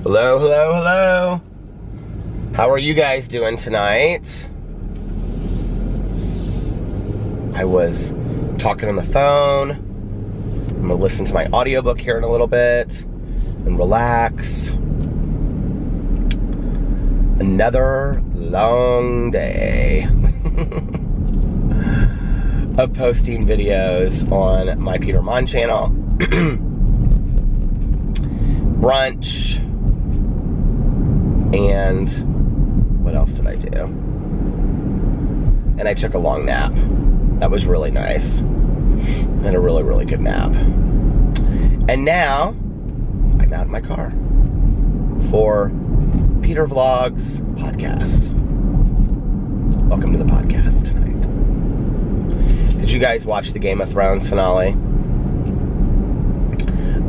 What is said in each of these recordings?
Hello, hello, hello. How are you guys doing tonight? I was talking on the phone. I'm gonna listen to my audiobook here in a little bit and relax. Another long day of posting videos on my Peter Monn channel. Brunch. And what else did I do? And I took a long nap. That was really nice. I had a really, really good nap. And now I'm out in my car for Peter Vlogs podcast. Welcome to the podcast tonight. Did you guys watch the Game of Thrones finale?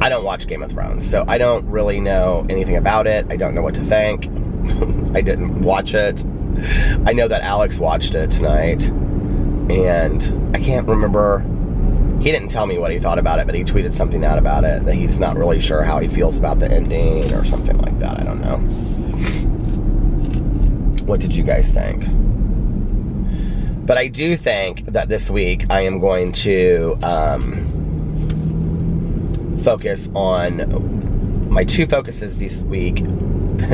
I don't watch Game of Thrones, so I don't really know anything about it. I don't know what to think. I didn't watch it. I know that Alex watched it tonight, and I can't remember. He didn't tell me what he thought about it, but he tweeted something out about it, that he's not really sure how he feels about the ending or something like that. I don't know. What did you guys think? But I do think that this week I am going to focus on my two focuses this week. Two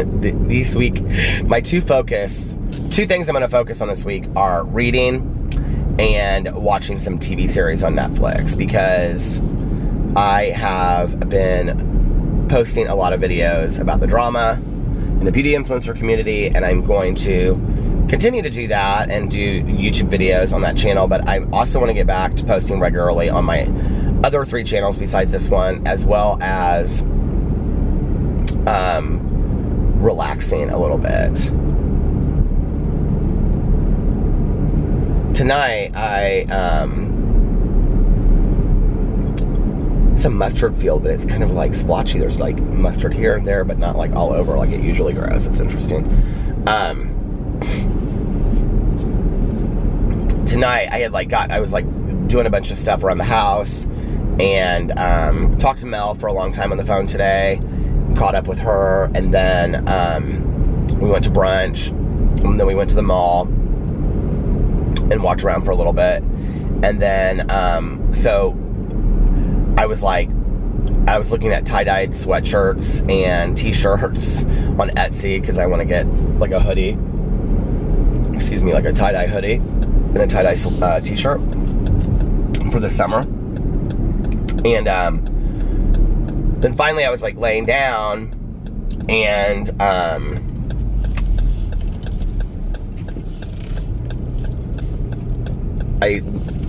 things I'm going to focus on this week are reading and watching some TV series on Netflix, because I have been posting a lot of videos about the drama in the beauty influencer community, and I'm going to continue to do that and do YouTube videos on that channel, but I also want to get back to posting regularly on my other 3 channels besides this one, as well as relaxing a little bit. Tonight, it's a mustard field, but it's kind of like splotchy. There's like mustard here and there, but not like all over like it usually grows. It's interesting. Tonight, I was doing a bunch of stuff around the house, and talked to Mel for a long time on the phone today, caught up with her, and then we went to brunch, and then we went to the mall and walked around for a little bit, and then so I was looking at tie-dyed sweatshirts and t-shirts on Etsy, because I want to get like a hoodie, like a tie-dye hoodie and a tie-dye t-shirt for the summer. And then finally I was like laying down, and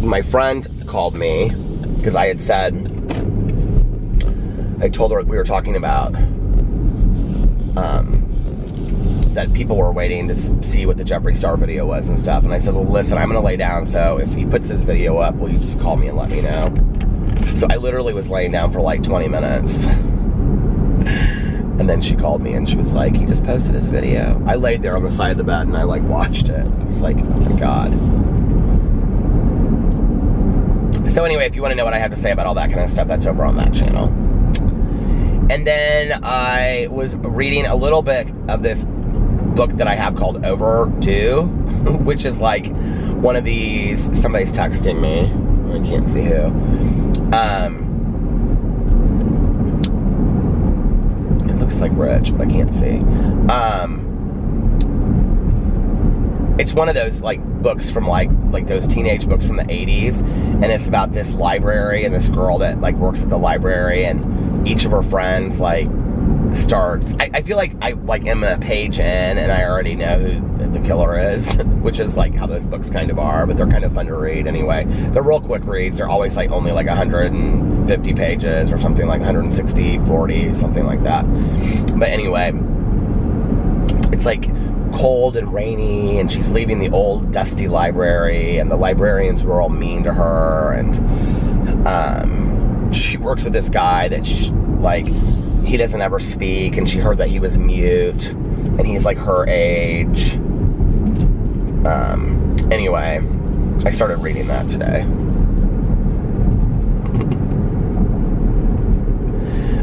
my friend called me, because I told her we were talking about that people were waiting to see what the Jeffree Star video was and stuff, and I said, well, listen, I'm gonna lay down, so if he puts this video up, will you just call me and let me know? So I literally was laying down for like 20 minutes. And then she called me and she was like, he just posted his video. I laid there on the side of the bed and I like watched it. I was like, oh my God. So anyway, if you want to know what I have to say about all that kind of stuff, that's over on that channel. And then I was reading a little bit of this book that I have called Overdue, which is like one of these, somebody's texting me. I can't see who. It looks like Rich, but I can't see. It's one of those like books from like those teenage books from the 80s, and it's about this library and this girl that like works at the library, and each of her friends like starts. I feel like I am a page in and I already know who the killer is, which is like how those books kind of are, but they're kind of fun to read anyway. They're real quick reads. They're always like only like 150 pages or something, like 160, 40, something like that. But anyway, it's like cold and rainy, and she's leaving the old dusty library, and the librarians were all mean to her, and she works with this guy that he doesn't ever speak, and she heard that he was mute, and he's like her age. Anyway, I started reading that today.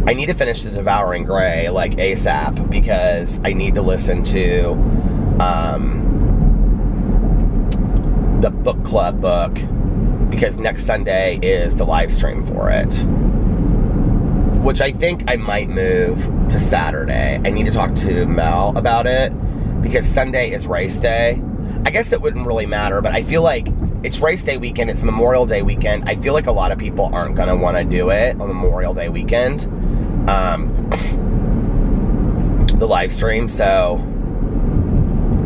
I need to finish the Devouring Grey, like, ASAP, because I need to listen to the book club book, because next Sunday is the live stream for it, which I think I might move to Saturday. I need to talk to Mel about it, because Sunday is race day. I guess it wouldn't really matter, but I feel like it's race day weekend, it's Memorial Day weekend. I feel like a lot of people aren't going to want to do it on Memorial Day weekend, the live stream, so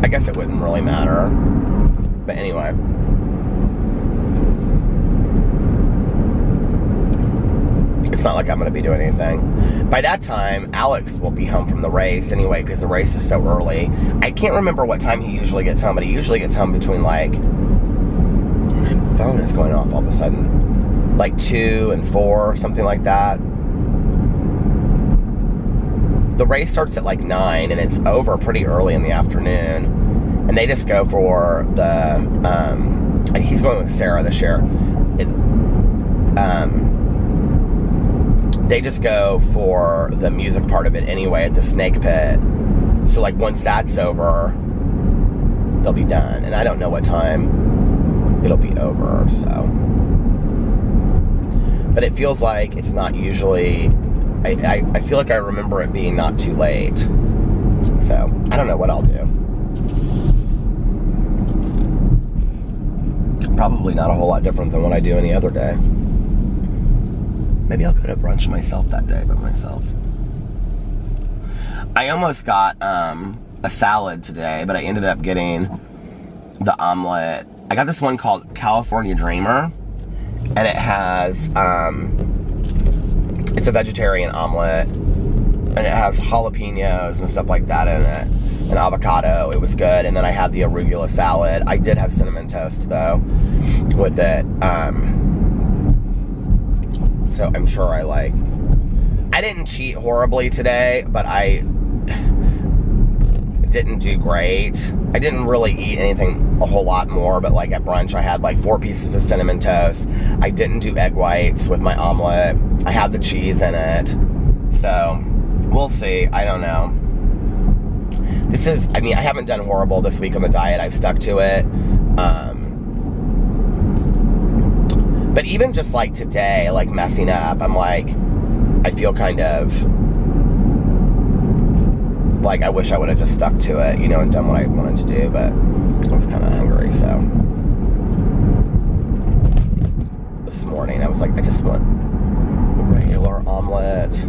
I guess it wouldn't really matter. But anyway. It's not like I'm going to be doing anything. By that time, Alex will be home from the race anyway, because the race is so early. I can't remember what time he usually gets home, but he usually gets home between, like, my phone is going off all of a sudden, like 2 and 4, something like that. The race starts at like 9, and it's over pretty early in the afternoon. And they just go for the, he's going with Sarah this year. They just go for the music part of it anyway at the Snake Pit. So, like, once that's over, they'll be done. And I don't know what time it'll be over, so. But it feels like it's not usually, I feel like I remember it being not too late. So, I don't know what I'll do. Probably not a whole lot different than what I do any other day. Maybe I'll go to brunch myself that day by myself. I almost got a salad today, but I ended up getting the omelet. I got this one called California Dreamer, and it has, it's a vegetarian omelet, and it has jalapenos and stuff like that in it, and avocado. It was good. And then I had the arugula salad. I did have cinnamon toast, though, with it. So I'm sure I didn't cheat horribly today, but I didn't do great. I didn't really eat anything a whole lot more, but like at brunch I had like 4 pieces of cinnamon toast. I didn't do egg whites with my omelet. I had the cheese in it. So we'll see. I don't know. I mean, I haven't done horrible this week on the diet. I've stuck to it. But even just like today, like messing up, I'm like, I feel kind of like I wish I would have just stuck to it, you know, and done what I wanted to do, but I was kind of hungry, so. This morning, I was like, I just want a regular omelet.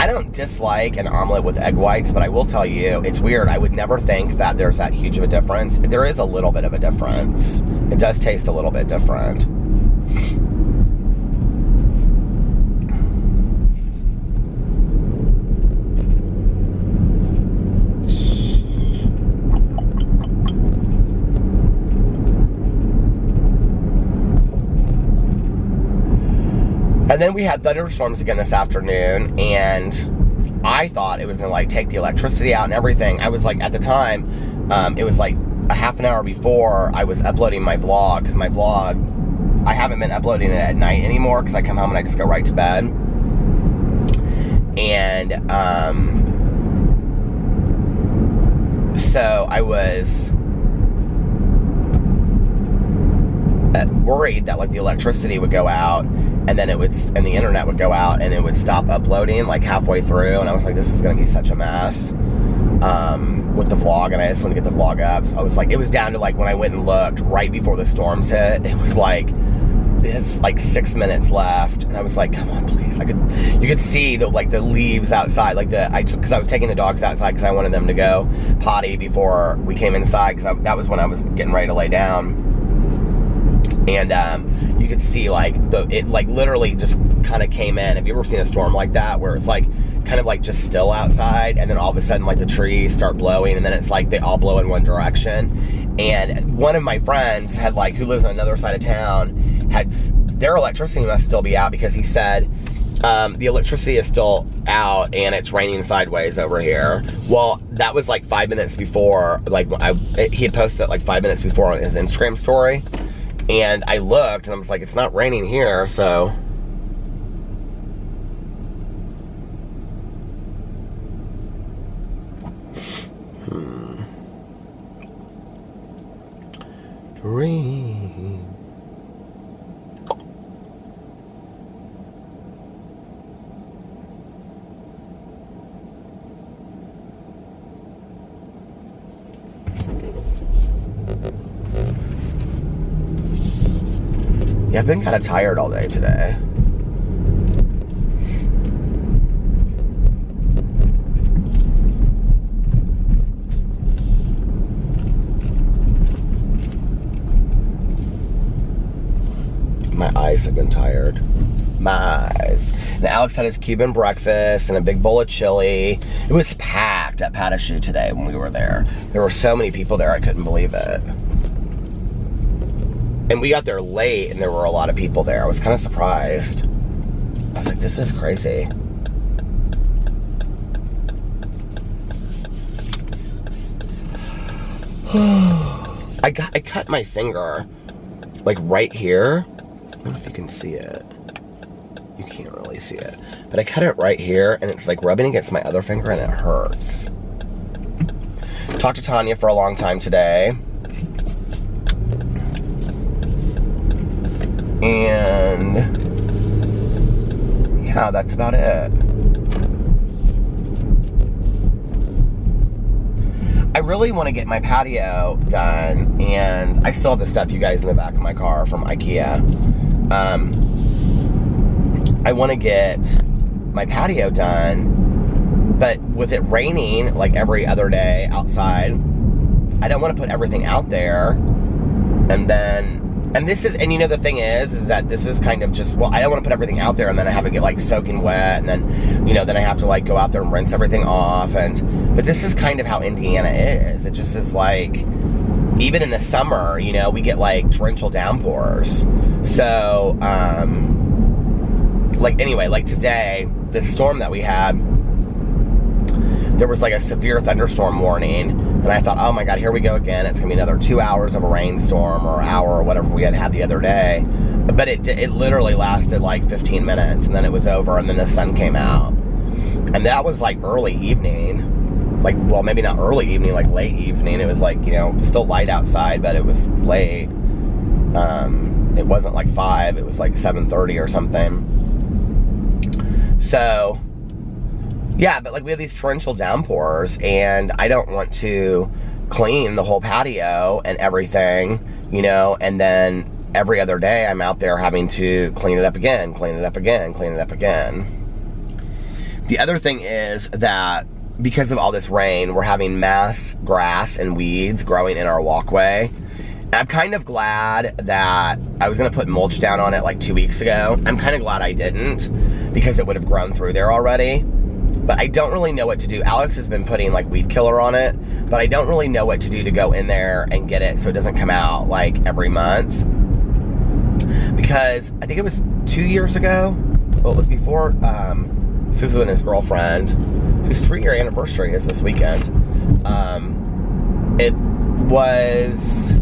I don't dislike an omelet with egg whites, but I will tell you, it's weird. I would never think that there's that huge of a difference. There is a little bit of a difference. It does taste a little bit different. And then we had thunderstorms again this afternoon, and I thought it was gonna like take the electricity out and everything. I was like, at the time, it was like a half an hour before I was uploading my vlog, because my vlog, I haven't been uploading it at night anymore, because I come home and I just go right to bed. And so I was worried that like the electricity would go out, and then and the internet would go out, and it would stop uploading like halfway through, and I was like, this is gonna be such a mess with the vlog, and I just want to get the vlog up. So I was like, it was down to like when I went and looked right before the storms hit, it was like, it's like 6 minutes left, and I was like, come on, please. You could see the like the leaves outside, like because I was taking the dogs outside because I wanted them to go potty before we came inside, because that was when I was getting ready to lay down. And you could see like it like literally just kind of came in. Have you ever seen a storm like that, where it's like kind of like just still outside, and then all of a sudden like the trees start blowing, and then it's like they all blow in one direction? And one of my friends had like, who lives on another side of town, had their electricity must still be out, because he said the electricity is still out and it's raining sideways over here. Well, that was like 5 minutes before, like he had posted it like 5 minutes before on his Instagram story. And I looked, and I was like, it's not raining here, so. Dream. Yeah, I've been kind of tired all day today. My eyes have been tired. My eyes. And Alex had his Cuban breakfast and a big bowl of chili. It was packed at Patio today when we were there. There were so many people there, I couldn't believe it. And we got there late and there were a lot of people there. I was kind of surprised. I was like, this is crazy. I cut my finger like right here. I don't know if you can see it. You can't really see it. But I cut it right here and it's like rubbing against my other finger and it hurts. Talked to Tanya for a long time today. And yeah, that's about it. I really want to get my patio done, and I still have the stuff, you guys, in the back of my car from IKEA. I want to get my patio done, but with it raining like every other day outside, I don't want to put everything out there, and this is, and you know, the thing is that this is kind of just, well, I don't want to put everything out there and then I have it get like soaking wet, and then, you know, then I have to like go out there and rinse everything off, but this is kind of how Indiana is. It just is like, even in the summer, you know, we get like torrential downpours. So, like, anyway, like today, the storm that we had, there was like a severe thunderstorm warning, and I thought, oh my God, here we go again. It's gonna be another 2 hours of a rainstorm, or hour, or whatever we had the other day. But it literally lasted like 15 minutes, and then it was over, and then the sun came out. And that was like early evening. Like, well, maybe not early evening, like late evening. It was like, you know, still light outside, but it was late. It wasn't like 5, it was like 7:30 or something. So, yeah, but like we have these torrential downpours, and I don't want to clean the whole patio and everything, you know, and then every other day I'm out there having to clean it up again, clean it up again, clean it up again. The other thing is that because of all this rain, we're having mass grass and weeds growing in our walkway. And I'm kind of glad that I was gonna put mulch down on it like 2 weeks ago. I'm kind of glad I didn't, because it would have grown through there already. But I don't really know what to do. Alex has been putting like weed killer on it, but I don't really know what to do to go in there and get it so it doesn't come out like every month. Because I think it was 2 years ago, well, it was before Fufu and his girlfriend, whose 3-year anniversary is this weekend. It was,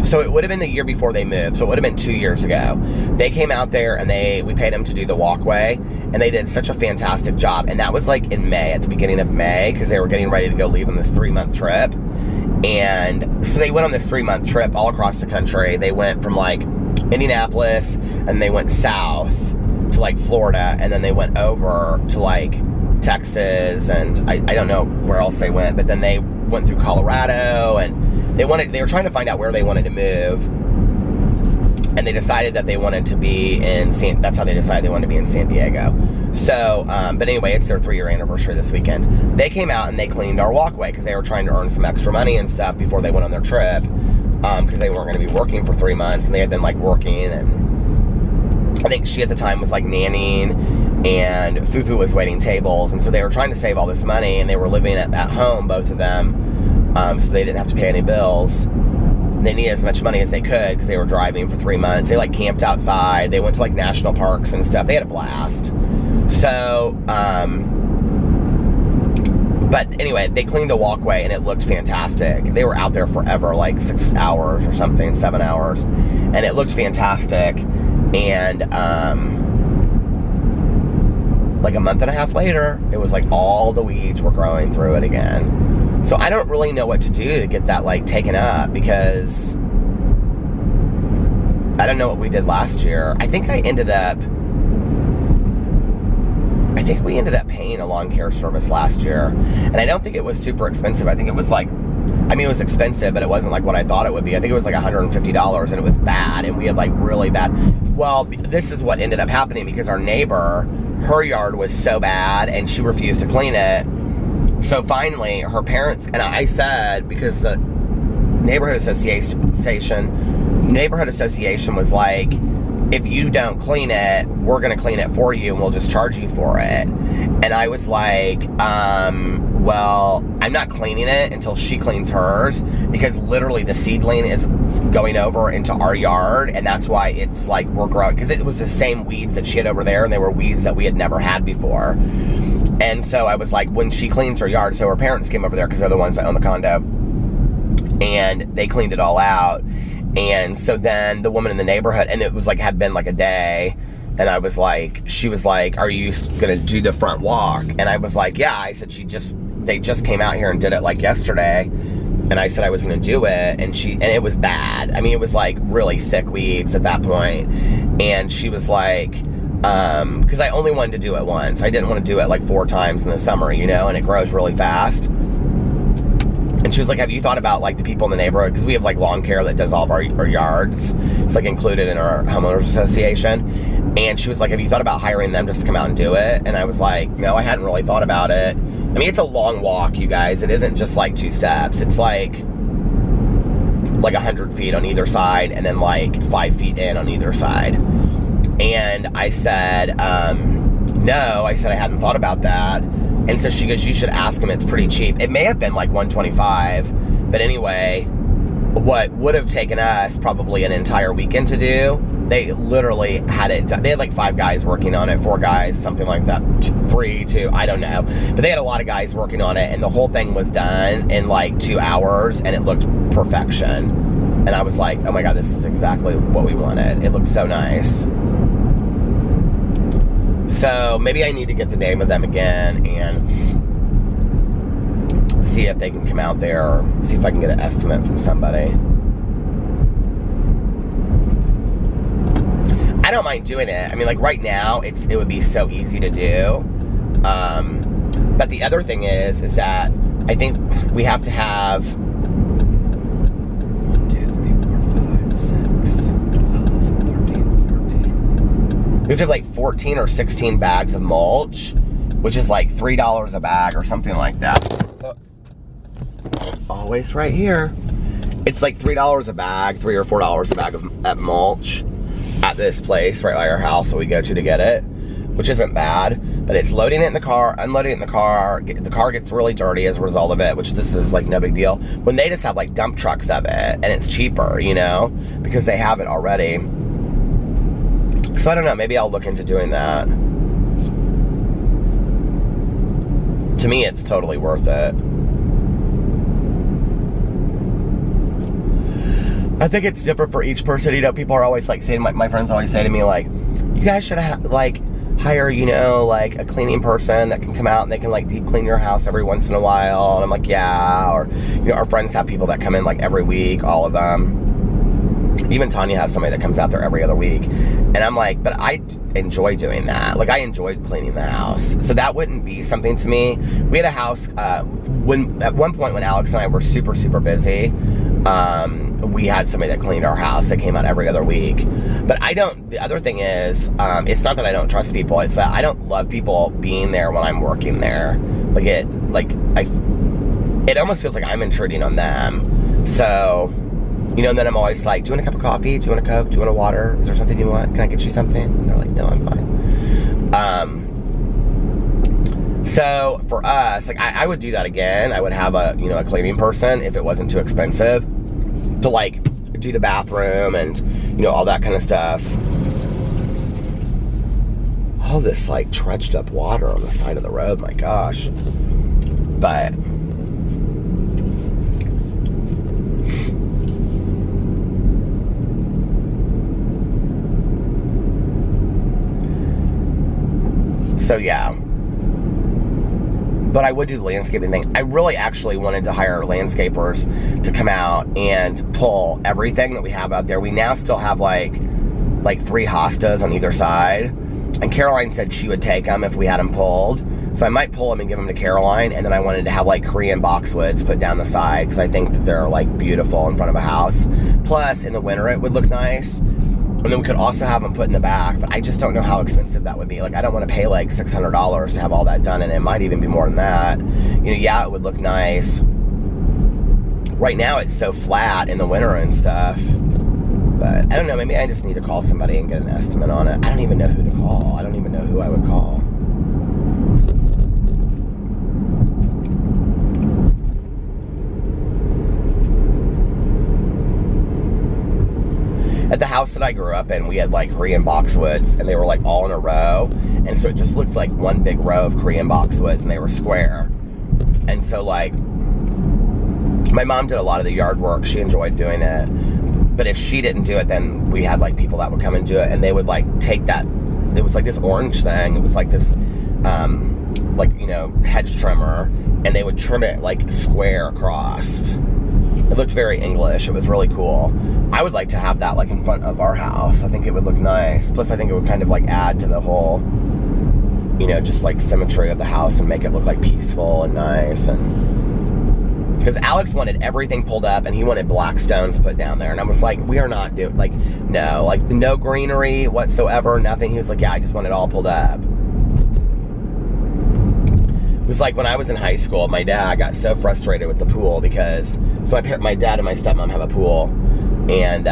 so it would have been the year before they moved, so it would have been 2 years ago. They came out there and we paid them to do the walkway, and they did such a fantastic job. And that was like in May, at the beginning of May, because they were getting ready to go leave on this 3-month trip. And so they went on this 3-month trip all across the country. They went from like Indianapolis, and they went south to like Florida, and then they went over to like Texas, and I don't know where else they went, but then they went through Colorado, and they were trying to find out where they wanted to move, and they decided that they wanted to be in that's how they decided they wanted to be in San Diego. So, but anyway, it's their 3-year anniversary this weekend. They came out and they cleaned our walkway because they were trying to earn some extra money and stuff before they went on their trip, because they weren't going to be working for 3 months, and they had been like working, and I think she at the time was like nannying, and Fufu was waiting tables, and so they were trying to save all this money, and they were living at home, both of them, so they didn't have to pay any bills. They needed as much money as they could because they were driving for 3 months. They like camped outside. They went to like national parks and stuff. They had a blast. So, but anyway, they cleaned the walkway and it looked fantastic. They were out there forever, like 6 hours or something, 7 hours, and it looked fantastic. And like a month and a half later, it was like all the weeds were growing through it again. So I don't really know what to do to get that like taken up, because I don't know what we did last year. I think we ended up paying a lawn care service last year, and I don't think it was super expensive. I think it was like, I mean, it was expensive, but it wasn't like what I thought it would be. I think it was like $150, and it was bad, and we had like really bad. Well, this is what ended up happening, because our neighbor, her yard was so bad, and she refused to clean it. So finally, her parents, and I said, because the neighborhood association was like, if you don't clean it, we're going to clean it for you, and we'll just charge you for it. And I was like, well, I'm not cleaning it until she cleans hers, because literally the seedling is going over into our yard, and that's why it's like we're growing, because it was the same weeds that she had over there, and they were weeds that we had never had before. And so I was like, when she cleans her yard, so her parents came over there because they're the ones that own the condo, and they cleaned it all out. And so then the woman in the neighborhood, and it was like, had been like a day, and I was like, she was like, are you gonna do the front walk? And I was like, yeah. I said, they just came out here and did it like yesterday. And I said I was gonna do it, and it was bad. I mean, it was like really thick weeds at that point. And she was like, because I only wanted to do it once. I didn't want to do it like 4 times in the summer, you know, and it grows really fast. And she was like, have you thought about like the people in the neighborhood? Because we have like lawn care that does all of our yards. It's like included in our homeowners association. And she was like, have you thought about hiring them just to come out and do it? And I was like, no, I hadn't really thought about it. I mean, it's a long walk, you guys. It isn't just like 2 steps. It's like 100 feet on either side, and then like 5 feet in on either side. And I said, no, I said I hadn't thought about that. And so she goes, you should ask him, it's pretty cheap. It may have been like $125, but anyway, what would have taken us probably an entire weekend to do, they literally had it done. They had like 5 guys working on it, 4 guys, something like that, 3, 2, I don't know. But they had a lot of guys working on it, and the whole thing was done in like 2 hours, and it looked perfection. And I was like, oh my God, this is exactly what we wanted. It looked so nice. So maybe I need to get the name of them again and see if they can come out there, or see if I can get an estimate from somebody. I don't mind doing it. I mean, like right now, it would be so easy to do. But the other thing is that I think we have to have 1, 2, 3, 4, 5, 6, 12, 13, 14. We have to have like 14 or 16 bags of mulch, which is like $3 a bag or something like that. Always right here. It's like $3 a bag, $3 or $4 a bag of mulch at this place right by our house that we go to get it, which isn't bad. But it's loading it in the car, unloading it in the car. The car gets really dirty as a result of it, which this is like no big deal. When they just have like dump trucks of it, and it's cheaper, you know, because they have it already. So I don't know, maybe I'll look into doing that. To me, it's totally worth it. I think it's different for each person. You know, people are always like saying, my friends always say to me, like, you guys should have, like, hire, you know, like a cleaning person that can come out and they can like deep clean your house every once in a while. And I'm like, yeah. Or, you know, our friends have people that come in like every week, all of them. Even Tanya has somebody that comes out there every other week. And I'm like, but I enjoy doing that. Like, I enjoyed cleaning the house. So that wouldn't be something to me. We had a house, at one point when Alex and I were super, super busy, we had somebody that cleaned our house that came out every other week. But the other thing is, it's not that I don't trust people, it's that I don't love people being there when I'm working there. It almost feels like I'm intruding on them. So, you know, and then I'm always like, do you want a cup of coffee? Do you want a Coke? Do you want a water? Is there something you want? Can I get you something? And they're like, no, I'm fine. So for us, like I would do that again. I would have a cleaning person if it wasn't too expensive to like do the bathroom and, you know, all that kind of stuff. All this like trudged up water on the side of the road, my gosh. But so yeah, But I would do the landscaping thing. I really actually wanted to hire landscapers to come out and pull everything that we have out there. We now still have like 3 hostas on either side. And Caroline said she would take them if we had them pulled. So I might pull them and give them to Caroline. And then I wanted to have like Korean boxwoods put down the side, because I think that they're like beautiful in front of a house. Plus, in the winter, it would look nice. And then we could also have them put in the back, but I just don't know how expensive that would be. Like, I don't want to pay like $600 to have all that done, and it might even be more than that. You know, yeah, it would look nice. Right now, it's so flat in the winter and stuff. But, I don't know, maybe I just need to call somebody and get an estimate on it. I don't even know who to call. I don't even know who I would call. At the house that I grew up in, we had like Korean boxwoods, and they were like all in a row, and so it just looked like one big row of Korean boxwoods, and they were square. And so like, my mom did a lot of the yard work. She enjoyed doing it, but if she didn't do it, then we had like people that would come and do it, and they would like take that, it was like this orange thing, it was like this like, you know, hedge trimmer, and they would trim it like square across. It looked very English. It was really cool. I would like to have that like in front of our house. I think it would look nice. Plus, I think it would kind of like add to the whole, you know, just like symmetry of the house and make it look like peaceful and nice. And because Alex wanted everything pulled up, and he wanted black stones put down there, and I was like, we are not doing, like, no, like no greenery whatsoever, nothing. He was like, yeah, I just want it all pulled up. It was like when I was in high school, my dad got so frustrated with the pool because, so my dad and my stepmom have a pool, and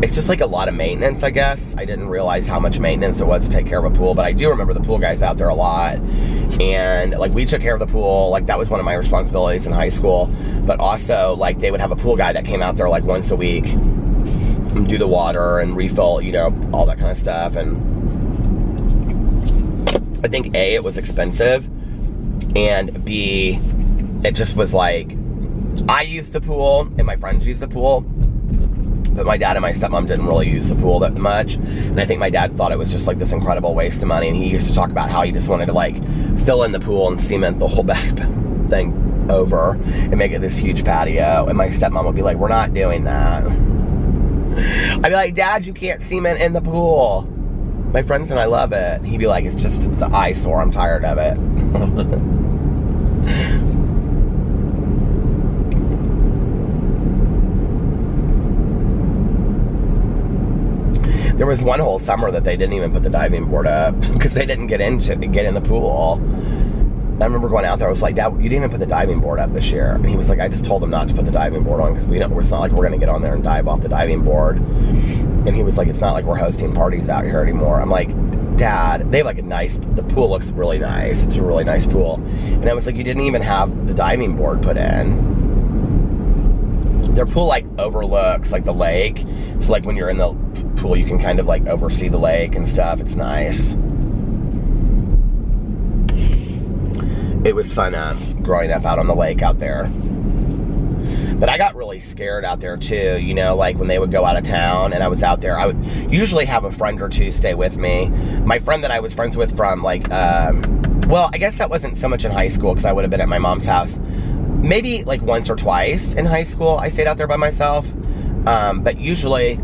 it's just like a lot of maintenance, I guess. I didn't realize how much maintenance it was to take care of a pool, but I do remember the pool guys out there a lot, and like we took care of the pool. Like that was one of my responsibilities in high school, but also like they would have a pool guy that came out there like once a week and do the water and refill, you know, all that kind of stuff. And I think A, it was expensive, and B, it just was like, I used the pool and my friends used the pool, but my dad and my stepmom didn't really use the pool that much. And I think my dad thought it was just like this incredible waste of money, and he used to talk about how he just wanted to like fill in the pool and cement the whole back thing over and make it this huge patio. And my stepmom would be like, we're not doing that. I'd be like, Dad, you can't cement in the pool. My friends and I love it. He'd be like, it's an eyesore. I'm tired of it. There was one whole summer that they didn't even put the diving board up because they didn't get in the pool. I remember going out there, I was like, Dad, you didn't even put the diving board up this year. And he was like, I just told him not to put the diving board on because it's not like we're going to get on there and dive off the diving board. And he was like, it's not like we're hosting parties out here anymore. I'm like, Dad, they have like the pool looks really nice. It's a really nice pool. And I was like, you didn't even have the diving board put in. Their pool like overlooks like the lake. So like when you're in the pool, you can kind of like oversee the lake and stuff. It's nice. It was fun growing up out on the lake out there. But I got really scared out there too, you know, like when they would go out of town and I was out there, I would usually have a friend or two stay with me. My friend that I was friends with from like, well, I guess that wasn't so much in high school because I would have been at my mom's house. Maybe like once or twice in high school, I stayed out there by myself. But usually,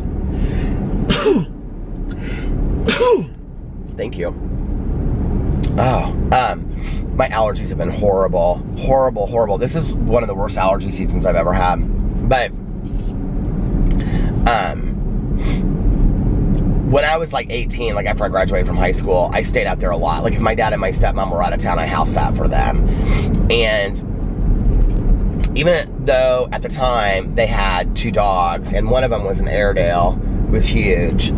thank you. Oh, my allergies have been horrible. This is one of the worst allergy seasons I've ever had. But, when I was like 18, like after I graduated from high school, I stayed out there a lot. Like if my dad and my stepmom were out of town, I house sat for them. And even though at the time they had 2 dogs, and one of them was an Airedale, it was huge.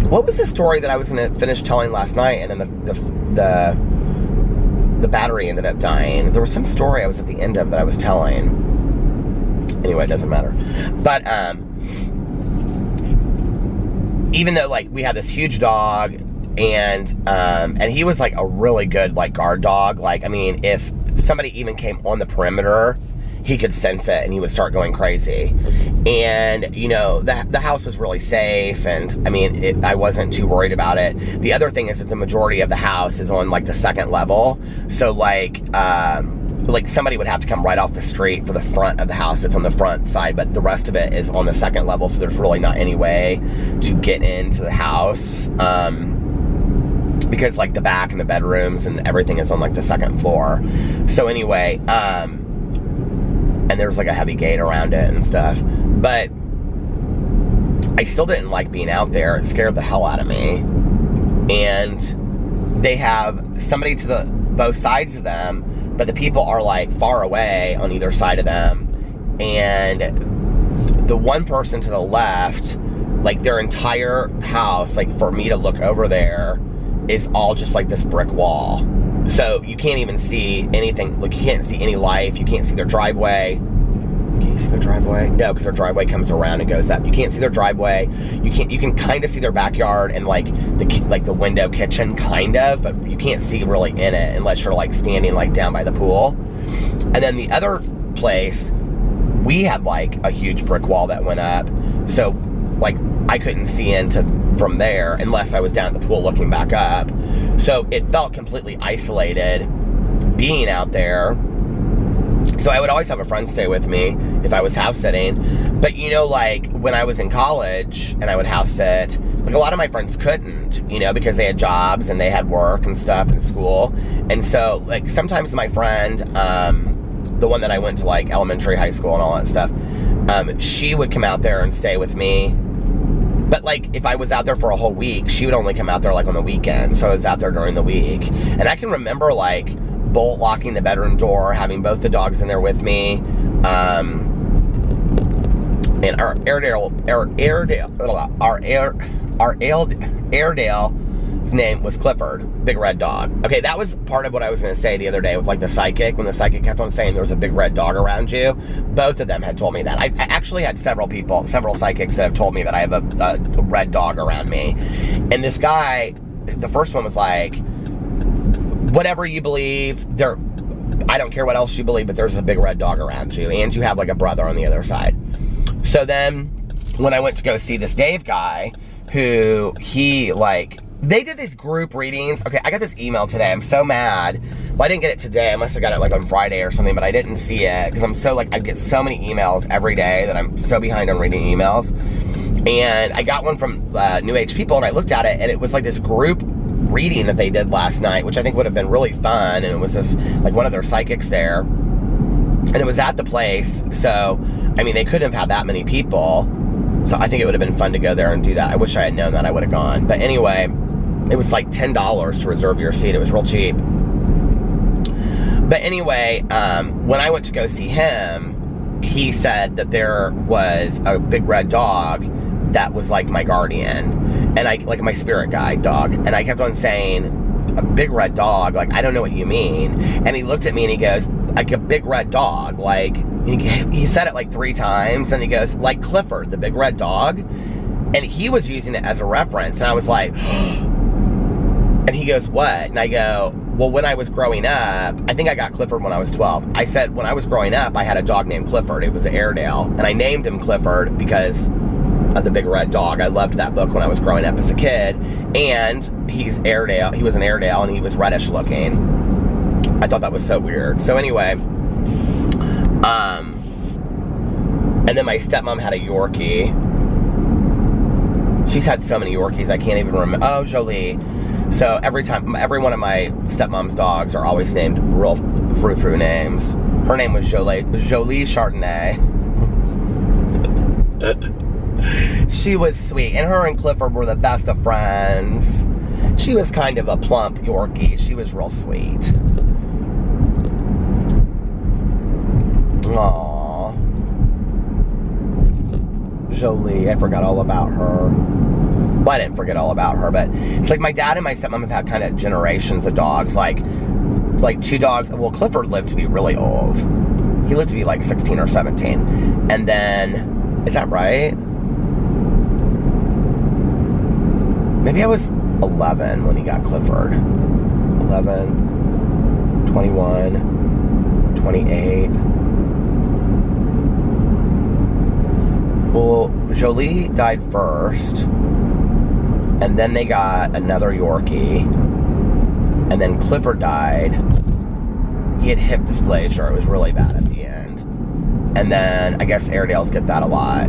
What was the story that I was going to finish telling last night, and then the battery ended up dying? There was some story I was at the end of that I was telling. Anyway, it doesn't matter. But even though like we had this huge dog, and he was like a really good like guard dog. Like, I mean, if somebody even came on the perimeter, he could sense it and he would start going crazy. And, you know, the house was really safe, and I mean, I wasn't too worried about it. The other thing is that the majority of the house is on like the second level, so like somebody would have to come right off the street for the front of the house. It's on the front side, but the rest of it is on the second level, so there's really not any way to get into the house, because like the back and the bedrooms and everything is on like the second floor. So anyway, and there's like a heavy gate around it and stuff. But I still didn't like being out there. It scared the hell out of me. And they have somebody to both sides of them, but the people are like far away on either side of them. And the one person to the left, like their entire house, like for me to look over there, is all just like this brick wall. So you can't even see anything. Like you can't see any life. You can't see their driveway. Can you see their driveway? No, because their driveway comes around and goes up. You can't see their driveway. You can kind of see their backyard and like the window kitchen, kind of, but you can't see really in it unless you're like standing like down by the pool. And then the other place, we had like a huge brick wall that went up, so like I couldn't see into from there unless I was down at the pool looking back up. So it felt completely isolated being out there. So I would always have a friend stay with me if I was house sitting. But you know, like when I was in college and I would house sit, like a lot of my friends couldn't, you know, because they had jobs and they had work and stuff in school. And so like sometimes my friend, the one that I went to like elementary, high school and all that stuff, she would come out there and stay with me. But like if I was out there for a whole week, she would only come out there like on the weekend. So I was out there during the week. And I can remember like bolt locking the bedroom door, having both the dogs in there with me, and our Airedale's name was Clifford, big red dog. Okay, that was part of what I was going to say the other day with like the psychic, when the psychic kept on saying there was a big red dog around you. Both of them had told me that. I actually had several psychics that have told me that I have a red dog around me. And this guy, the first one was like, whatever you believe, I don't care what else you believe, but there's a big red dog around you, and you have like a brother on the other side. So then when I went to go see this Dave guy, who they did these group readings. Okay, I got this email today. I'm so mad. Well, I didn't get it today. I must have got it like on Friday or something, but I didn't see it because I'm so like, I get so many emails every day that I'm so behind on reading emails. And I got one from New Age People, and I looked at it, and it was like this group reading that they did last night, which I think would have been really fun. And it was this like one of their psychics there, and it was at the place. So I mean, they couldn't have had that many people, so I think it would have been fun to go there and do that. I wish I had known that. I would have gone. But anyway, it was like $10 to reserve your seat. It was real cheap. But anyway, when I went to go see him, he said that there was a big red dog that was like my guardian, and like my spirit guide dog. And I kept on saying, a big red dog, like, I don't know what you mean. And he looked at me and he goes, like a big red dog, like, he said it like 3 times, and he goes, like Clifford, the big red dog. And he was using it as a reference, and I was like, and he goes, what? And I go, well, when I was growing up, I think I got Clifford when I was 12. I said, when I was growing up, I had a dog named Clifford. It was an Airedale, and I named him Clifford because of the big red dog. I loved that book when I was growing up as a kid. And he's Airedale. He was an Airedale, and he was reddish looking. I thought that was so weird. So anyway, and then my stepmom had a Yorkie. She's had so many Yorkies, I can't even remember. Oh, Jolie. So every one of my stepmom's dogs are always named real frou-frou names. Her name was Jolie Chardonnay. She was sweet, and her and Clifford were the best of friends. She was kind of a plump Yorkie. She was real sweet. Aww. Jolie, I forgot all about her. Well, I didn't forget all about her, but it's like my dad and my stepmom have had kind of generations of dogs, like 2 dogs. Well, Clifford lived to be really old. He lived to be like 16 or 17. And then, is that right? Maybe I was 11 when he got Clifford. 11, 21, 28. Well, Jolie died first, and then they got another Yorkie, and then Clifford died. He had hip dysplasia. It was really bad at the end. And then, I guess Airedales get that a lot.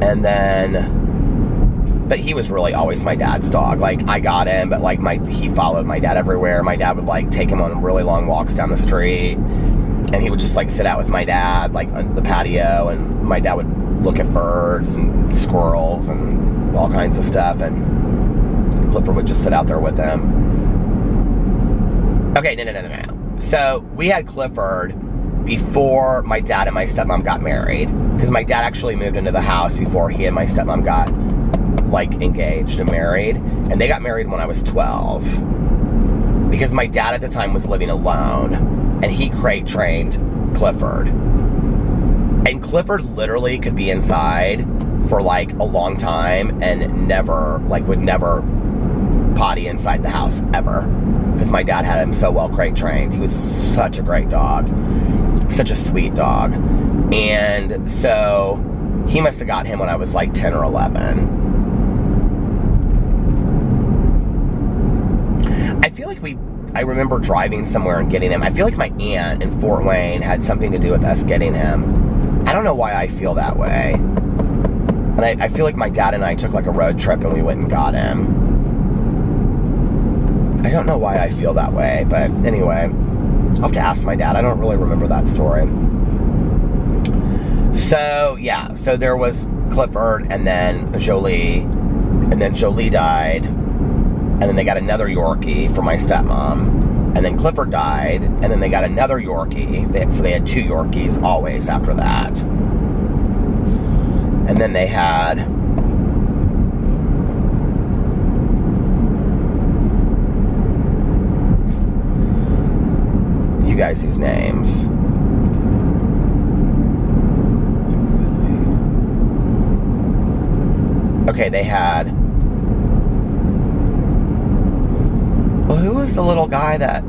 And then, but he was really always my dad's dog. Like, I got him, but like, he followed my dad everywhere. My dad would like take him on really long walks down the street, and he would just like sit out with my dad, like on the patio, and my dad would look at birds and squirrels and all kinds of stuff, and Clifford would just sit out there with him. Okay, no. So, we had Clifford before my dad and my stepmom got married, because my dad actually moved into the house before he and my stepmom got, like, engaged and married, and they got married when I was 12, because my dad at the time was living alone, and he crate trained Clifford. And Clifford literally could be inside for, like, a long time and never, like, would never potty inside the house, ever. Because my dad had him so well crate trained. He was such a great dog. Such a sweet dog. And so, he must have got him when I was, like, 10 or 11. I feel like I remember driving somewhere and getting him. I feel like my aunt in Fort Wayne had something to do with us getting him. I don't know why I feel that way. And I feel like my dad and I took like a road trip and we went and got him. I don't know why I feel that way, but anyway, I'll have to ask my dad. I don't really remember that story. So, yeah, so there was Clifford and then Jolie, and then Jolie died, and then they got another Yorkie for my stepmom. And then Clifford died, and then they got another Yorkie. So they had 2 Yorkies always after that. And then they had... you guys, these names. Okay, they had... well, who was the little guy that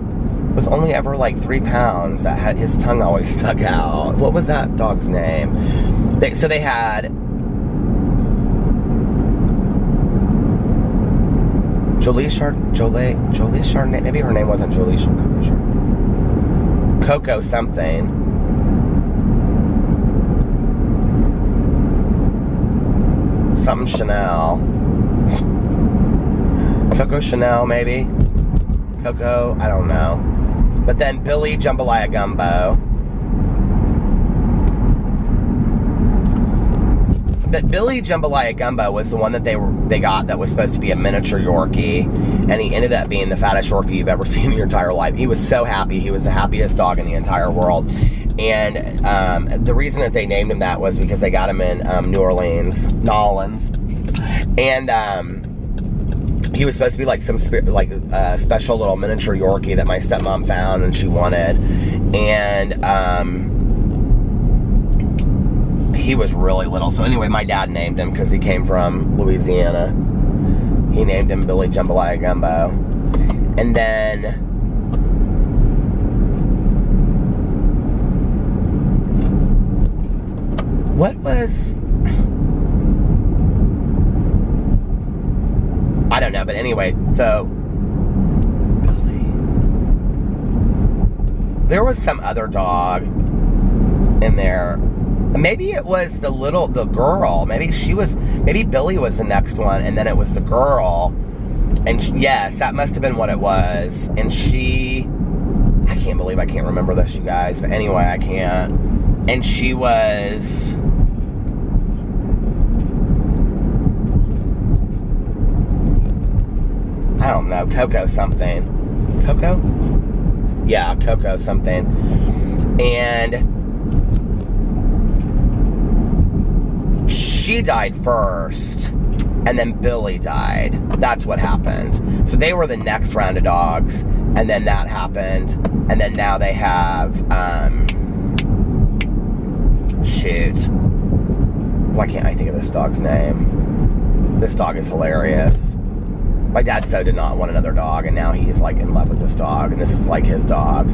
was only ever like 3 pounds that had his tongue always stuck out? What was that dog's name? So they had Jolie Chardonnay. Maybe her name wasn't Jolie Chardonnay. Coco something. Something Chanel. Coco Chanel, maybe. Coco, I don't know. But then Billy Jambalaya Gumbo. But Billy Jambalaya Gumbo was the one that they got that was supposed to be a miniature Yorkie, and he ended up being the fattest Yorkie you've ever seen in your entire life. He was so happy. He was the happiest dog in the entire world. And the reason that they named him that was because they got him in New Orleans. And he was supposed to be like some special little miniature Yorkie that my stepmom found and she wanted. And he was really little. So anyway, my dad named him because he came from Louisiana. He named him Billy Jambalaya Gumbo. And then what was... I don't know, but anyway, so there was some other dog in there. Maybe it was the girl. Maybe Billy was the next one, and then it was the girl. And yes, that must have been what it was. And I can't believe I can't remember this, you guys. But anyway, I can't. And she was... I don't know, Coco something. Coco? Yeah, Coco something. And she died first, and then Billy died. That's what happened. So they were the next round of dogs, and then that happened, and then now they have, shoot. Why can't I think of this dog's name? This dog is hilarious. My dad so did not want another dog, and now he's like in love with this dog, and this is like his dog.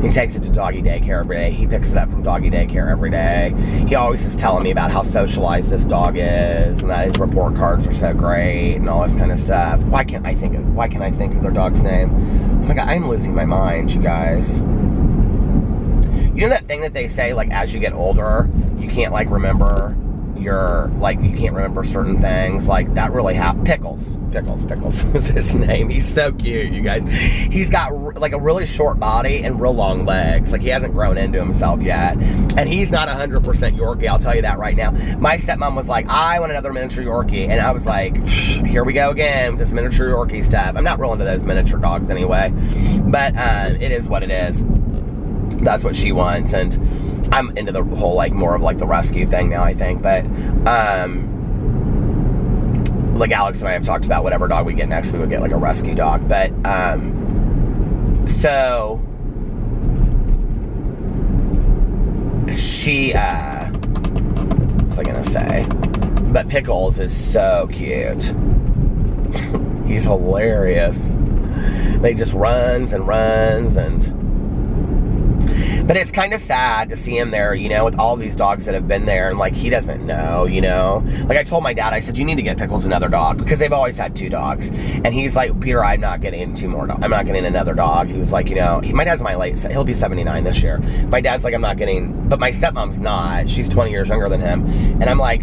He takes it to doggy daycare every day. He picks it up from doggy daycare every day. He always is telling me about how socialized this dog is, and that his report cards are so great, and all this kind of stuff. Why can't I think of their dog's name? Oh my God, I'm losing my mind, you guys. You know that thing that they say, like, as you get older, you can't, like, remember you can't remember certain things. Like, that really happened. Pickles is his name. He's so cute, you guys. He's got, like, a really short body and real long legs. Like, he hasn't grown into himself yet. And he's not 100% Yorkie, I'll tell you that right now. My stepmom was like, I want another miniature Yorkie. And I was like, here we go again with this miniature Yorkie stuff. I'm not real into those miniature dogs anyway. But it is what it is. That's what she wants, and I'm into the whole, like, more of, like, the rescue thing now, I think. But like, Alex and I have talked about whatever dog we get next, we would get, like, a rescue dog. But so she what was I gonna say? But Pickles is so cute. He's hilarious. He just runs and runs, and but it's kind of sad to see him there, you know, with all these dogs that have been there, and, like, he doesn't know, you know. Like, I told my dad, I said, you need to get Pickles another dog, because they've always had 2 dogs. And he's like, Peter, I'm not getting 2 more dogs. I'm not getting another dog. He was like, you know, my dad's my late, he'll be 79 this year. My dad's like, I'm not getting, but my stepmom's not. She's 20 years younger than him. And I'm like,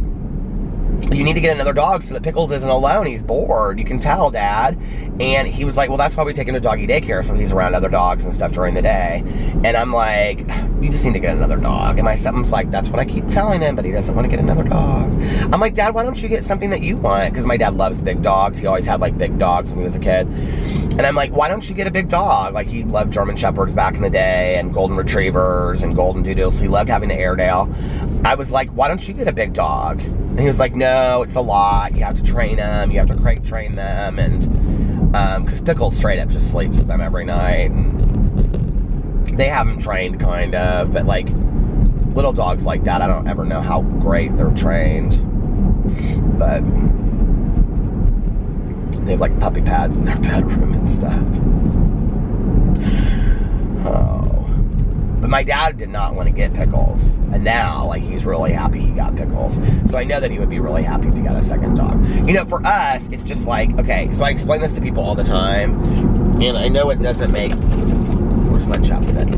you need to get another dog so that Pickles isn't alone. He's bored. You can tell, Dad. And he was like, well, that's why we take him to doggy daycare, so he's around other dogs and stuff during the day. And I'm like, you just need to get another dog. And my stepmom's like, that's what I keep telling him, but he doesn't want to get another dog. I'm like, Dad, why don't you get something that you want? Because my dad loves big dogs. He always had, like, big dogs when he was a kid. And I'm like, why don't you get a big dog? Like, he loved German Shepherds back in the day, and Golden Retrievers, and Golden Doodles. He loved having an Airedale. I was like, why don't you get a big dog? And he was like, no, it's a lot. You have to train them. You have to crate train them. And because Pickles straight up just sleeps with them every night. And they have him trained, kind of. But, like, little dogs like that, I don't ever know how great they're trained. But they have, like, puppy pads in their bedroom and stuff. Oh. But my dad did not want to get Pickles. And now, like, he's really happy he got Pickles. So I know that he would be really happy if he got a second dog. You know, for us, it's just like, okay, so I explain this to people all the time. And I know it doesn't make... Where's my chopstick?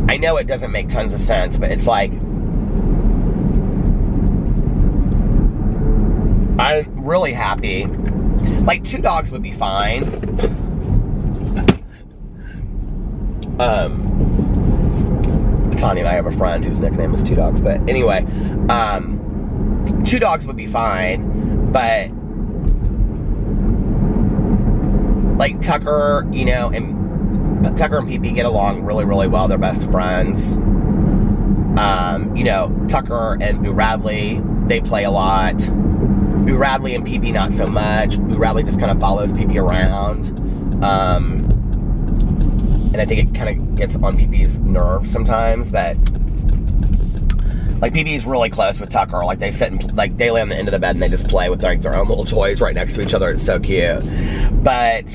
I know it doesn't make tons of sense, but it's like... I'm really happy. Like, 2 dogs would be fine. Tanya and I have a friend whose nickname is 2 Dogs, but anyway, 2 dogs would be fine, but, like, Tucker, you know, and Tucker and PP get along really, really well. They're best friends. You know, Tucker and Boo Radley, they play a lot. Boo Radley and PP not so much. Boo Radley just kind of follows PP around. And I think it kind of gets on PP's nerves sometimes, but, like, PP's really close with Tucker. Like, they sit and, like, they lay on the end of the bed and they just play with, like, their own little toys right next to each other. It's so cute. But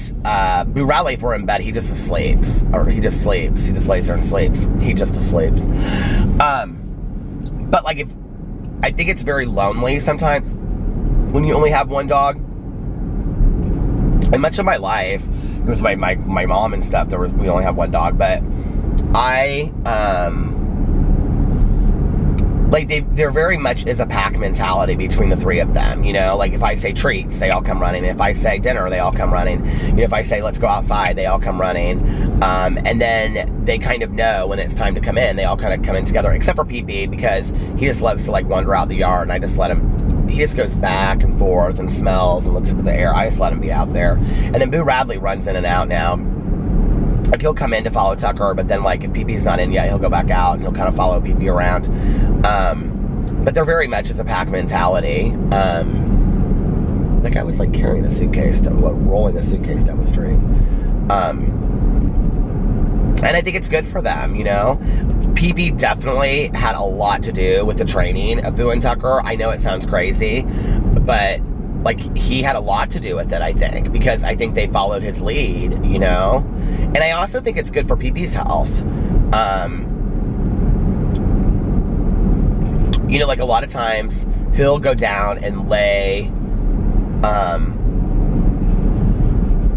Boo Radley, if we're in bed, he just sleeps. Or he just sleeps. He just lays there and sleeps. He just sleeps. But, like, I think it's very lonely sometimes when you only have 1 dog. And much of my life, with my mom and stuff, we only have 1 dog, but like, there very much is a pack mentality between the 3 of them, you know. Like, if I say treats, they all come running. If I say dinner, they all come running. You know, if I say let's go outside, they all come running. And then they kind of know when it's time to come in. They all kind of come in together, except for PP, because he just loves to, like, wander out the yard, and I just let him. He just goes back and forth and smells and looks at the air. I just let him be out there. And then Boo Radley runs in and out now. Like, he'll come in to follow Tucker, but then, like, if PP's not in yet, he'll go back out and he'll kind of follow PP around. But they're very much as a pack mentality. That guy was, like, carrying a suitcase, rolling a suitcase down the street. And I think it's good for them, you know. PP definitely had a lot to do with the training of Boo and Tucker. I know it sounds crazy, but, like, he had a lot to do with it, I think, because I think they followed his lead, you know? And I also think it's good for Pee-Pee's health. You know, like, a lot of times, he'll go down and lay,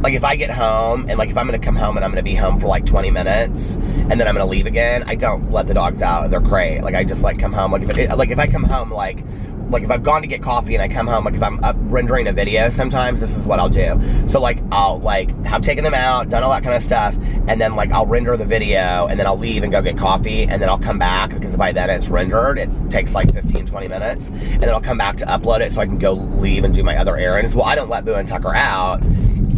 like, if I get home, and, like, if I'm gonna come home and I'm gonna be home for, like, 20 minutes, and then I'm gonna leave again, I don't let the dogs out of their crate. Like, I just, like, come home. Like, if I come home, like, if I've gone to get coffee and I come home, like, if I'm up rendering a video sometimes, this is what I'll do. So, like, I'll, like, have taken them out, done all that kind of stuff, and then, like, I'll render the video, and then I'll leave and go get coffee, and then I'll come back, because by then it's rendered. It takes, like, 15, 20 minutes, and then I'll come back to upload it so I can go leave and do my other errands. Well, I don't let Boo and Tucker out,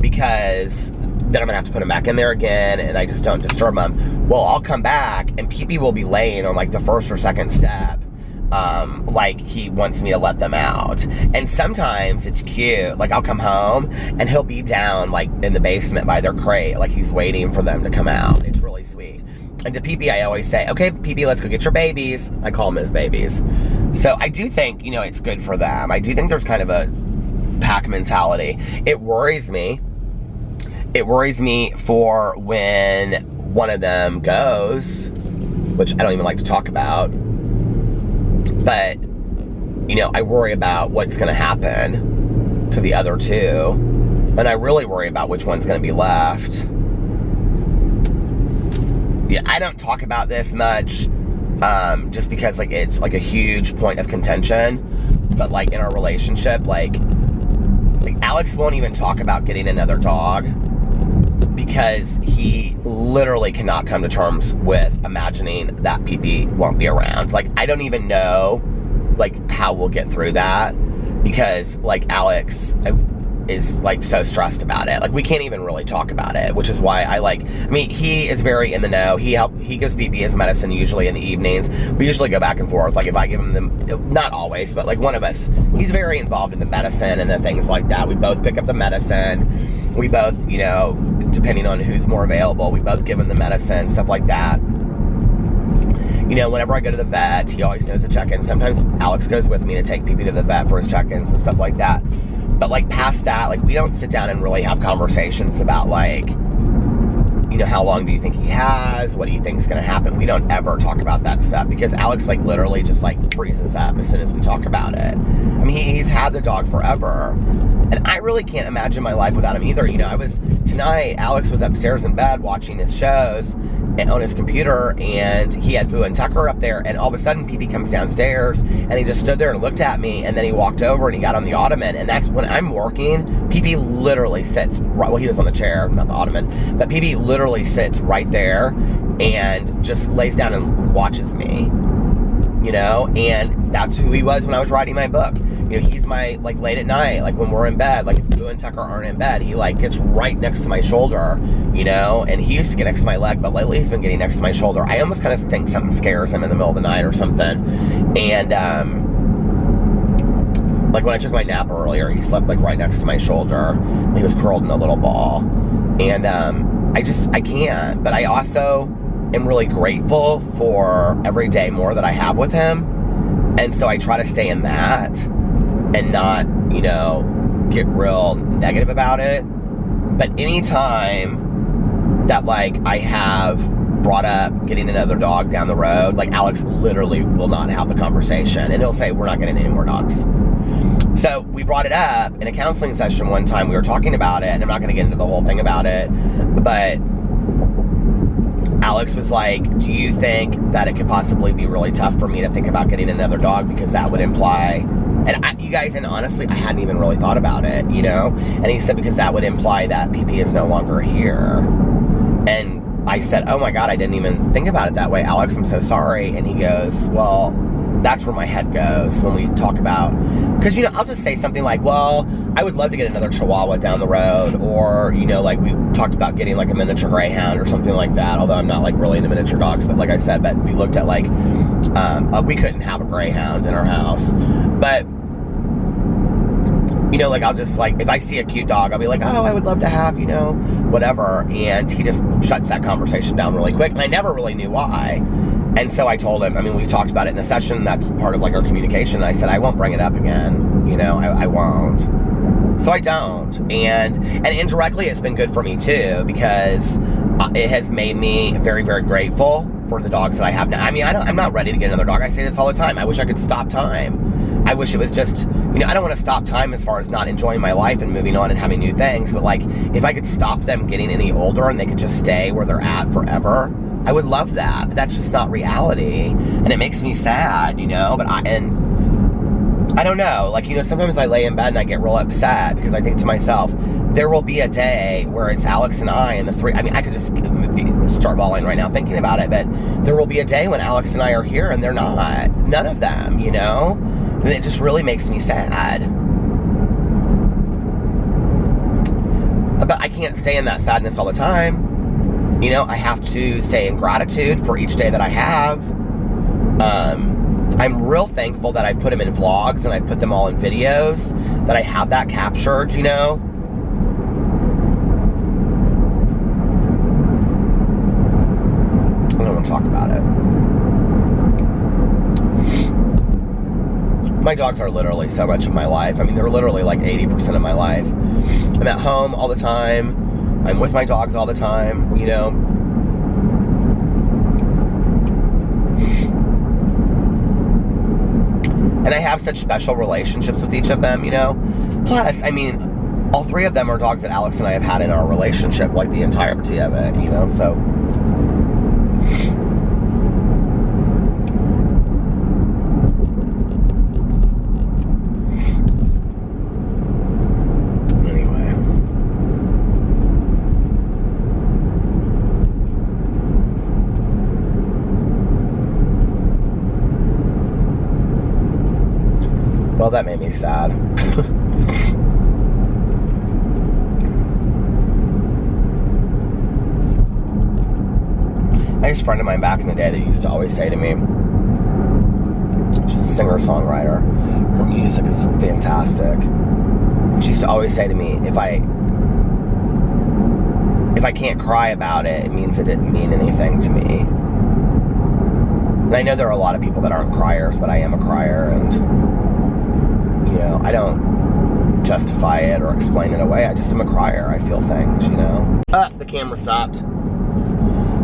because then I'm gonna have to put them back in there again, and I just don't disturb them. Well, I'll come back, and Pee-Pee will be laying on, like, the first or second step, like, he wants me to let them out. And sometimes it's cute. Like, I'll come home, and he'll be down, like, in the basement by their crate, like, he's waiting for them to come out. It's really sweet. And to Pee-Pee, I always say, okay, Pee-Pee, let's go get your babies. I call them his babies. So I do think, you know, it's good for them. I do think there's kind of a pack mentality. It worries me. It worries me for when one of them goes, which I don't even like to talk about. But, you know, I worry about what's going to happen to the other two. And I really worry about which one's going to be left. Yeah, I don't talk about this much, just because, like, it's, like, a huge point of contention. But, like, in our relationship, like Alex won't even talk about getting another dog, because he literally cannot come to terms with imagining that Pee-Pee won't be around. Like, I don't even know, like, how we'll get through that, because, like, Alex is, like, so stressed about it. Like, we can't even really talk about it, which is why I mean, he is very in the know. He gives Pee-Pee his medicine usually in the evenings. We usually go back and forth. Like, if I give him not always, but, like, one of us, he's very involved in the medicine and the things like that. We both pick up the medicine. We both, you know, depending on who's more available, we both give him the medicine, stuff like that. You know, whenever I go to the vet, he always knows to check in. Sometimes Alex goes with me to take Pee-Pee to the vet for his check-ins and stuff like that. But, like, past that, like, we don't sit down and really have conversations about, like, you know, how long do you think he has? What do you think is going to happen? We don't ever talk about that stuff, because Alex, like, literally just, like, freezes up as soon as we talk about it. I mean, he's had the dog forever. And I really can't imagine my life without him either. You know, tonight, Alex was upstairs in bed watching his shows on his computer, and he had Boo and Tucker up there, and all of a sudden Pee-Pee comes downstairs, and he just stood there and looked at me, and then he walked over and he got on the ottoman, and that's when I'm working. Pee-Pee literally sits right, well, he was on the chair, not the ottoman, but Pee-Pee literally sits right there and just lays down and watches me, you know, and that's who he was when I was writing my book. You know, he's my, like, late at night, like, when we're in bed, like, if Boo and Tucker aren't in bed, he, like, gets right next to my shoulder, you know, and he used to get next to my leg, but lately he's been getting next to my shoulder. I almost kind of think something scares him in the middle of the night or something. And, like, when I took my nap earlier, he slept, like, right next to my shoulder. He was curled in a little ball. And, I can't. But I also am really grateful for every day more that I have with him. And so I try to stay in that and not, you know, get real negative about it. But anytime that, like, I have brought up getting another dog down the road, like, Alex literally will not have the conversation, and he'll say, we're not getting any more dogs. So we brought it up in a counseling session one time. We were talking about it, and I'm not going to get into the whole thing about it, but Alex was like, do you think that it could possibly be really tough for me to think about getting another dog, because that would imply, and you guys, and honestly, I hadn't even really thought about it, you know? And he said, because that would imply that Pee-Pee is no longer here. And I said, oh my God, I didn't even think about it that way, Alex, I'm so sorry. And he goes, well, that's where my head goes when we talk about, because, you know, I'll just say something like, well, I would love to get another Chihuahua down the road, or, you know, like, we talked about getting, like, a miniature Greyhound or something like that, although I'm not, like, really into miniature dogs, but like I said, but we looked at, like, we couldn't have a Greyhound in our house, but, you know, like, I'll just, like, if I see a cute dog, I'll be like, oh, I would love to have, you know, whatever, and he just shuts that conversation down really quick, and I never really knew why. And so I told him, I mean, we talked about it in the session, that's part of, like, our communication, and I said, I won't bring it up again, you know, I won't. So I don't. And indirectly, it's been good for me too, because it has made me very, very grateful for the dogs that I have now. I mean, I'm not ready to get another dog. I say this all the time. I wish I could stop time. I wish it was just, I don't want to stop time as far as not enjoying my life and moving on and having new things, but like, if I could stop them getting any older and they could just stay where they're at forever, I would love that. But that's just not reality. And it makes me sad, but I don't know, like, sometimes I lay in bed and I get real upset because I think to myself, there will be a day where it's Alex and I and the three. I mean, I could just start bawling right now thinking about it, but there will be a day when Alex and I are here and they're not. None of them, And it just really makes me sad. But I can't stay in that sadness all the time. I have to stay in gratitude for each day that I have. I'm real thankful that I've put them in vlogs and I've put them all in videos, that I have that captured, I don't want to talk about it. My dogs are literally so much of my life. I mean, they're literally like 80% of my life. I'm at home all the time. I'm with my dogs all the time, And I have such special relationships with each of them, Plus, I mean, all three of them are dogs that Alex and I have had in our relationship, like the entirety of it, so. Well, that made me sad. I had a friend of mine back in the day that used to always say to me, she's a singer-songwriter, her music is fantastic. She used to always say to me, if I can't cry about it, it means it didn't mean anything to me. And I know there are a lot of people that aren't criers, but I am a crier, and I don't justify it or explain it away. I just am a crier. I feel things, the camera stopped.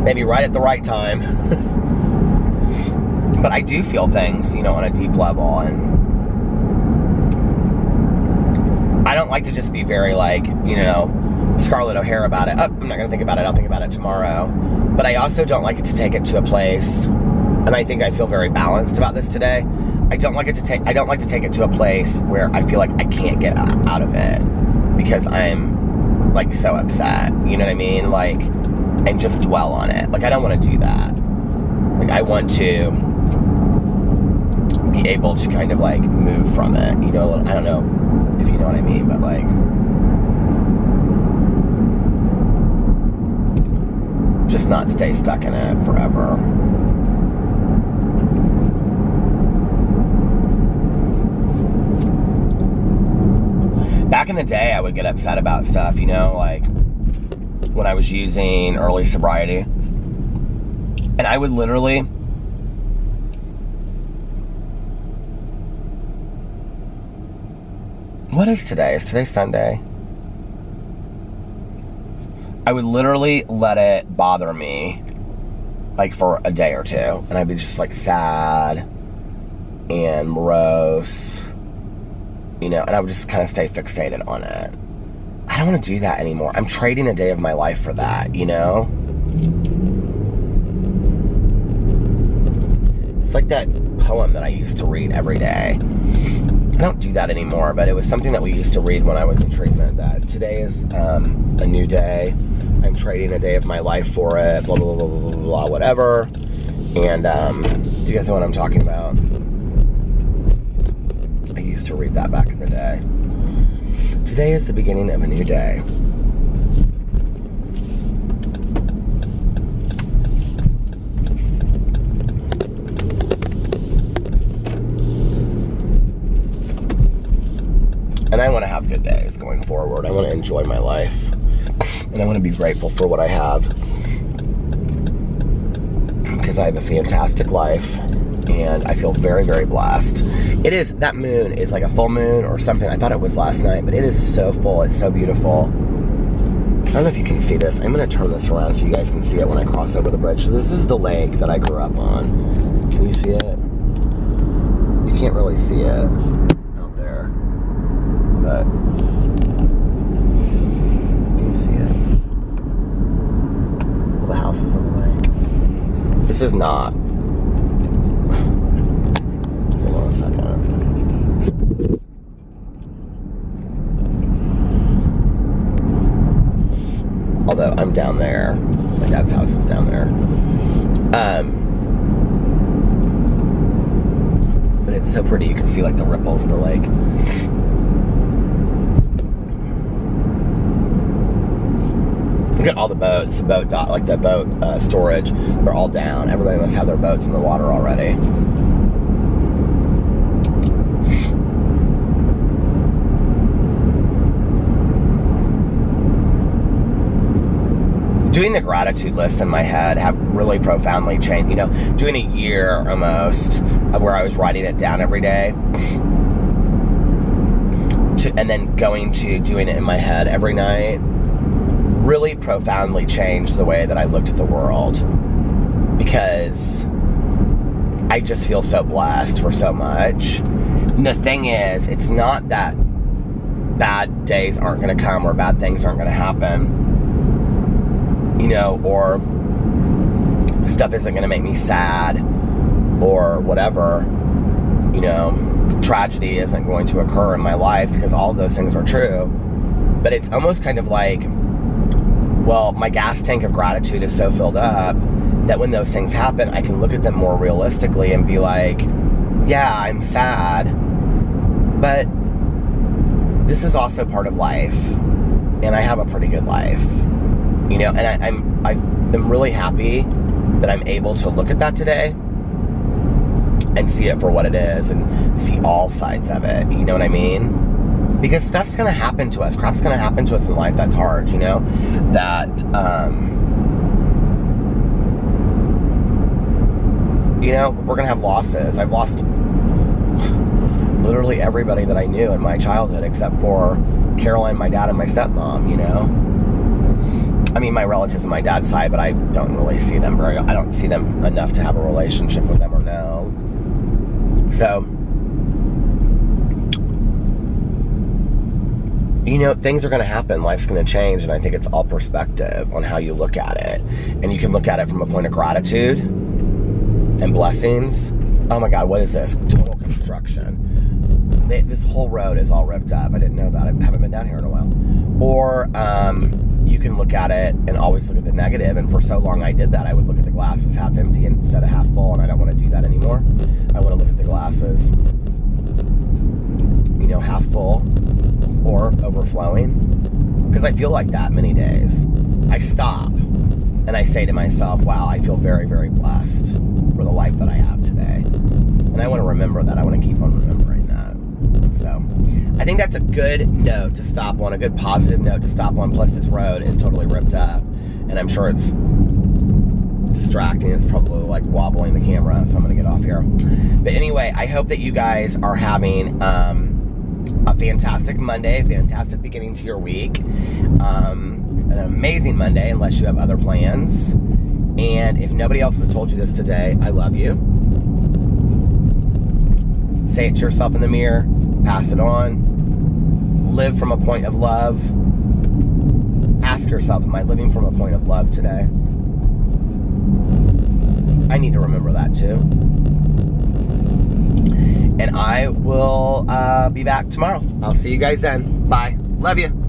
Maybe right at the right time. But I do feel things, on a deep level. And I don't like to just be very, Scarlett O'Hara about it. I'm not going to think about it. I'll think about it tomorrow. But I also don't like it to take it to a place, and I think I feel very balanced about this today. I don't like to take it to a place where I feel like I can't get out of it because I'm so upset. You know what I mean? And just dwell on it. I don't want to do that. I want to be able to kind of move from it. I don't know if you know what I mean, but just not stay stuck in it forever. Back in the day, I would get upset about stuff, when I was using early sobriety. And I would literally... What is today? Is today Sunday? I would literally let it bother me, for a day or two. And I'd be just, sad and morose. And I would just kind of stay fixated on it. I don't want to do that anymore. I'm trading a day of my life for that, It's like that poem that I used to read every day. I don't do that anymore, but it was something that we used to read when I was in treatment, that today is a new day. I'm trading a day of my life for it, blah, blah, blah, blah, blah, blah, whatever. And do you guys know what I'm talking about? I used to read that back in the day. Today is the beginning of a new day. And I want to have good days going forward. I want to enjoy my life. And I want to be grateful for what I have. Because I have a fantastic life. And I feel very, very blessed. That moon is like a full moon or something. I thought it was last night, but it is so full. It's so beautiful. I don't know if you can see this. I'm going to turn this around so you guys can see it when I cross over the bridge. So this is the lake that I grew up on. Can you see it? You can't really see it out there. But can you see it? All the houses on the lake. This is not. Hold on a second. Although I'm down there. My dad's house is down there. But it's so pretty. You can see like the ripples in the lake. Look at all the boats, the boat storage. They're all down. Everybody must have their boats in the water already. Doing the gratitude list in my head have really profoundly changed. Doing a year almost of where I was writing it down every day, and then going to doing it in my head every night, really profoundly changed the way that I looked at the world, because I just feel so blessed for so much. And the thing is, it's not that bad days aren't going to come or bad things aren't going to happen, or stuff isn't going to make me sad or whatever, tragedy isn't going to occur in my life, because all of those things are true. But it's almost kind of like, well, my gas tank of gratitude is so filled up that when those things happen, I can look at them more realistically and be like, yeah, I'm sad, but this is also part of life, and I have a pretty good life. And I'm really happy that I'm able to look at that today and see it for what it is and see all sides of it. You know what I mean? Because stuff's going to happen to us. Crap's going to happen to us in life that's hard, that, we're going to have losses. I've lost literally everybody that I knew in my childhood except for Caroline, my dad, and my stepmom, I mean, my relatives on my dad's side, but I don't really see them I don't see them enough to have a relationship with them or know. So, things are going to happen. Life's going to change, and I think it's all perspective on how you look at it. And you can look at it from a point of gratitude and blessings. Oh my God, what is this? Total construction. This whole road is all ripped up. I didn't know that. I haven't been down here in a while. Or, you can look at it and always look at the negative, and for so long I did that. I would look at the glasses half empty instead of half full, and I don't want to do that anymore. I want to look at the glasses, half full or overflowing, because I feel like that many days. I stop and I say to myself, wow, I feel very, very blessed for the life that I have today, and I want to remember that. I want to keep on remembering that. So I think that's a good note to stop on, a good positive note to stop on. Plus, this road is totally ripped up, and I'm sure it's distracting. It's probably like wobbling the camera, so I'm going to get off here. But anyway, I hope that you guys are having a fantastic Monday, a fantastic beginning to your week, an amazing Monday, unless you have other plans. And if nobody else has told you this today, I love you. Say it to yourself in the mirror. Pass it on. Live from a point of love. Ask yourself, am I living from a point of love today? I need to remember that too. And I will be back tomorrow. I'll see you guys then. Bye. Love you.